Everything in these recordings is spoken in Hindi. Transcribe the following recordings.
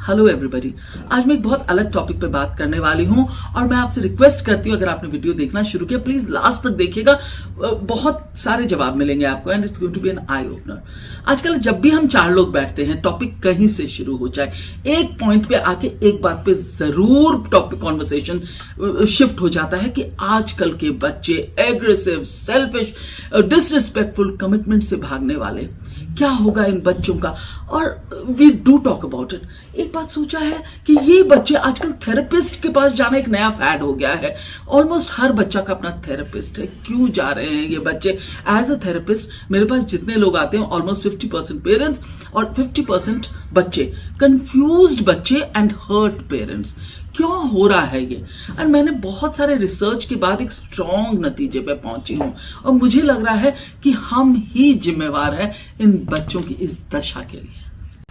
Hello everybody. आज मैं एक बहुत अलग टॉपिक पे बात करने वाली हूं और मैं आपसे रिक्वेस्ट करती हूं, अगर आपने वीडियो देखना शुरू किया प्लीज लास्ट तक देखिएगा। बहुत सारे जवाब मिलेंगे आपको and it's going to be an eye opener. आजकल जब भी हम चार लोग बैठते हैं, टॉपिक कहीं से शुरू हो जाए, एक पॉइंट पे आके एक बात पे जरूर टॉपिक कॉन्वर्सेशन शिफ्ट हो जाता है कि आजकल के बच्चे एग्रेसिव, सेल्फिश, डिसरिस्पेक्टफुल, कमिटमेंट से भागने वाले, क्या होगा इन बच्चों का। और we do talk about it. एक बात सोचा है कि ये बच्चे आजकल थेरेपिस्ट के पास जाना एक नया फैड हो गया है। ऑलमोस्ट हर बच्चा का अपना थेरेपिस्ट है। क्यों जा रहे हैं ये बच्चे एज अ थेरेपिस्ट? मेरे पास जितने लोग आते हैं ऑलमोस्ट 50% पेरेंट्स और 50% बच्चे, कंफ्यूज्ड बच्चे एंड हर्ट पेरेंट्स। क्यों हो रहा है ये? और मैंने बहुत सारे रिसर्च के बाद एक स्ट्रॉन्ग नतीजे पे पहुंची हूं और मुझे लग रहा है कि हम ही जिम्मेवार हैं इन बच्चों की इस दशा के लिए।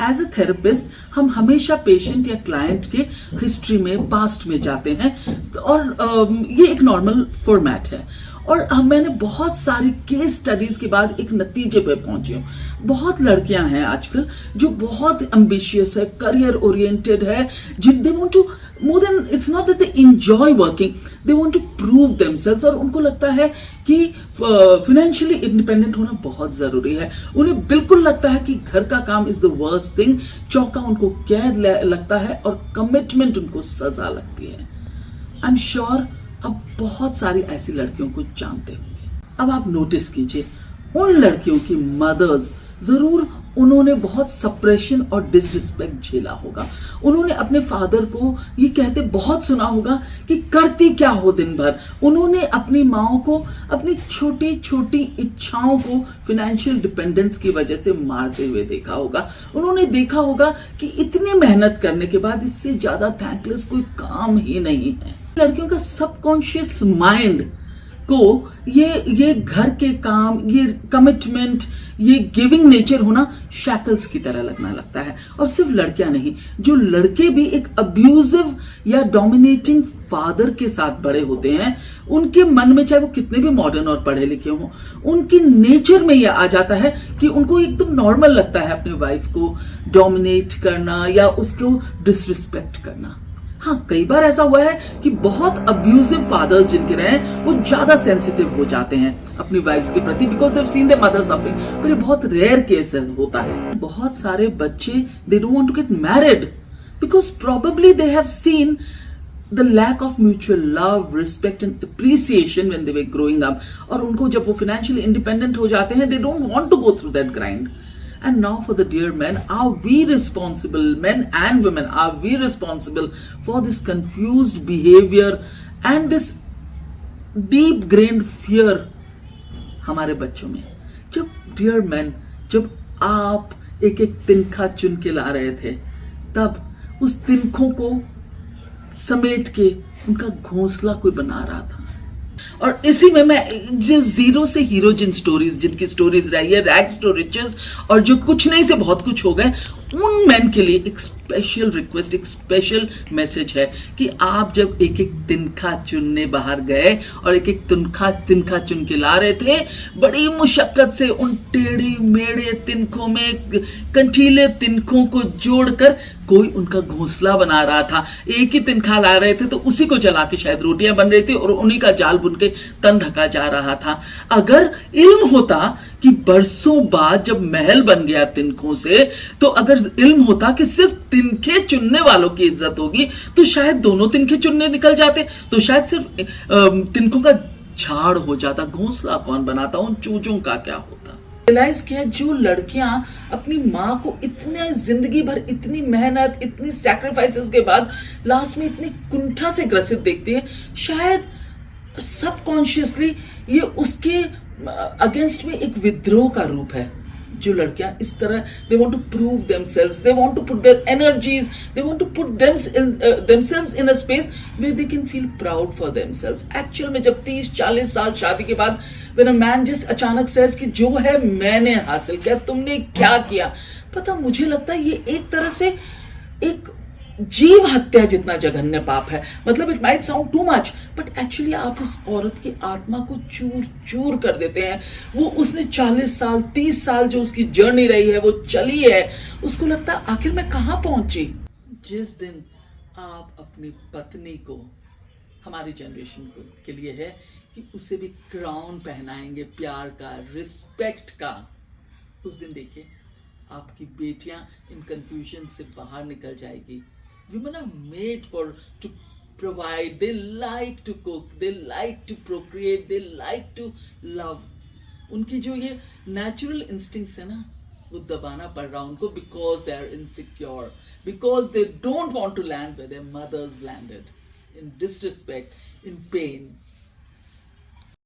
एज अ थेरेपिस्ट हम हमेशा पेशेंट या क्लाइंट के हिस्ट्री में, पास्ट में जाते हैं और ये एक नॉर्मल फॉर्मेट है। और मैंने बहुत सारी केस स्टडीज के बाद एक नतीजे पे पहुंची हूँ। बहुत लड़कियां हैं आजकल जो बहुत एम्बिशियस है, करियर ओरिएंटेड है, they want to more than, it's not that they enjoy working, they want to prove themselves. और उनको लगता है कि फाइनेंशियली इंडिपेंडेंट होना बहुत जरूरी है। उन्हें बिल्कुल लगता है कि घर का काम इज द वर्स्ट थिंग। चौका उनको कैद लगता है और कमिटमेंट उनको सजा लगती है। आई एम श्योर अब बहुत सारी ऐसी लड़कियों को जानते होंगे। अब आप नोटिस कीजिए, उन लड़कियों की मदर्स जरूर उन्होंने बहुत सप्रेशन और डिसरिस्पेक्ट झेला होगा। उन्होंने अपने फादर को ये कहते बहुत सुना होगा कि करती क्या हो दिन भर। उन्होंने अपनी माओ को अपनी छोटी छोटी इच्छाओं को फाइनेंशियल डिपेंडेंस की वजह से मारते हुए देखा होगा। उन्होंने देखा होगा कि इतनी मेहनत करने के बाद इससे ज्यादा थैंकलेस कोई काम ही नहीं है। लड़कियों का सबकॉन्शियस माइंड को ये घर के काम, ये कमिटमेंट, ये गिविंग नेचर होना शैकल्स की तरह लगना लगता है। और सिर्फ लड़कियां नहीं, जो लड़के भी एक अब्यूजिव या डोमिनेटिंग फादर के साथ बड़े होते हैं, उनके मन में, चाहे वो कितने भी मॉडर्न और पढ़े लिखे हों, उनकी नेचर में यह आ जाता है कि उनको एकदम नॉर्मल लगता है अपनी वाइफ को डोमिनेट करना या उसको डिसरिस्पेक्ट करना। हाँ, कई बार ऐसा हुआ है कि बहुत अब्यूजिव फादर्स जिनके रहे वो ज्यादा सेंसिटिव हो जाते हैं अपनी वाइफ्स के प्रति because they have scene there mother suffering, पर ये बहुत रेयर केस होता है। बहुत सारे बच्चे they don't want to get married because probably they have seen the lack of mutual love, respect and appreciation when they were growing up। और उनको जब वो financially independent हो जाते हैं, they don't want to go through that grind। And now for the dear men, are we responsible, men and women, are we responsible for this confused behavior and this deep grained fear हमारे बच्चों में? जब dear men, जब आप एक एक तिनका चुन के ला रहे थे, तब उस तिनकों को समेट के उनका घोंसला कोई बना रहा था। और इसी में मैं जो जीरो से हीरो जिनकी स्टोरीज रही है, रैग्स टू रिचेस, और जो कुछ नहीं से बहुत कुछ हो गए, उन मैन के लिए एक स्पेशल रिक्वेस्ट, एक स्पेशल मैसेज है कि आप जब एक एक तिनका चुनने बाहर गए और एक एक तिनका चुन के ला रहे थे, बड़ी मुशक्कत से उन टेढ़े मेढ़े तिनकों में कंटीले तिनकों को जोड़कर कोई उनका घोंसला बना रहा था। एक ही तिनका ला रहे थे तो उसी को जला के शायद रोटियां बन रही थी और उन्हीं का जाल बुन के तन ढका जा रहा था। अगर इल्म होता कि बरसों बाद जब महल बन गया तिनकों से, तो अगर इल्म होता कि सिर्फ तिनके चुनने वालों की इज्जत होगी, तो शायद दोनों तिनके चुनने निकल जाते, तो शायद सिर्फ तिनकों का झाड़ हो जाता। घोंसला कौन बनाता? उन चूजों का क्या होता? रियलाइज किया, जो लड़कियां अपनी माँ को इतने जिंदगी भर इतनी मेहनत, इतनी सैक्रिफाइसेस के बाद लास्ट में इतनी कुंठा से ग्रसित देखती है, शायद सबकॉन्शियसली ये उसके अगेंस्ट में एक विद्रोह का रूप है। जो लड़कियां इस तरह, they want to prove themselves, they want to put their energies, they want to put themselves in a space where they can feel proud for themselves. Actual में जब 30-40 साल शादी के बाद व्हेन अ मैन जस्ट अचानक सेज कि जो है मैंने हासिल किया, तुमने क्या किया? पता, मुझे लगता है ये एक तरह से एक जीव हत्या जितना जघन्य पाप है। मतलब it might sound too much, but actually आप उस औरत की आत्मा को चूर चूर कर देते हैं। वो उसने 40 साल 30 साल जो उसकी जर्नी रही है वो चली है, उसको लगता है आखिर मैं कहां पहुंची। जिस दिन आप अपनी पत्नी को, हमारी जनरेशन को के लिए है कि उसे भी क्राउन पहनाएंगे प्यार का, रिस्पेक्ट का, उस दिन देखिए आपकी बेटियां इन कंफ्यूजन से बाहर निकल जाएगी. Women are made to provide. They like to cook, they like to procreate, they like to love. उनकी जो ये नेचुरल इंस्टिंक्ट्स है ना, वो दबाना पड़ रहा उनको, because they are insecure, because they don't want to land where their mothers landed, in disrespect, in pen.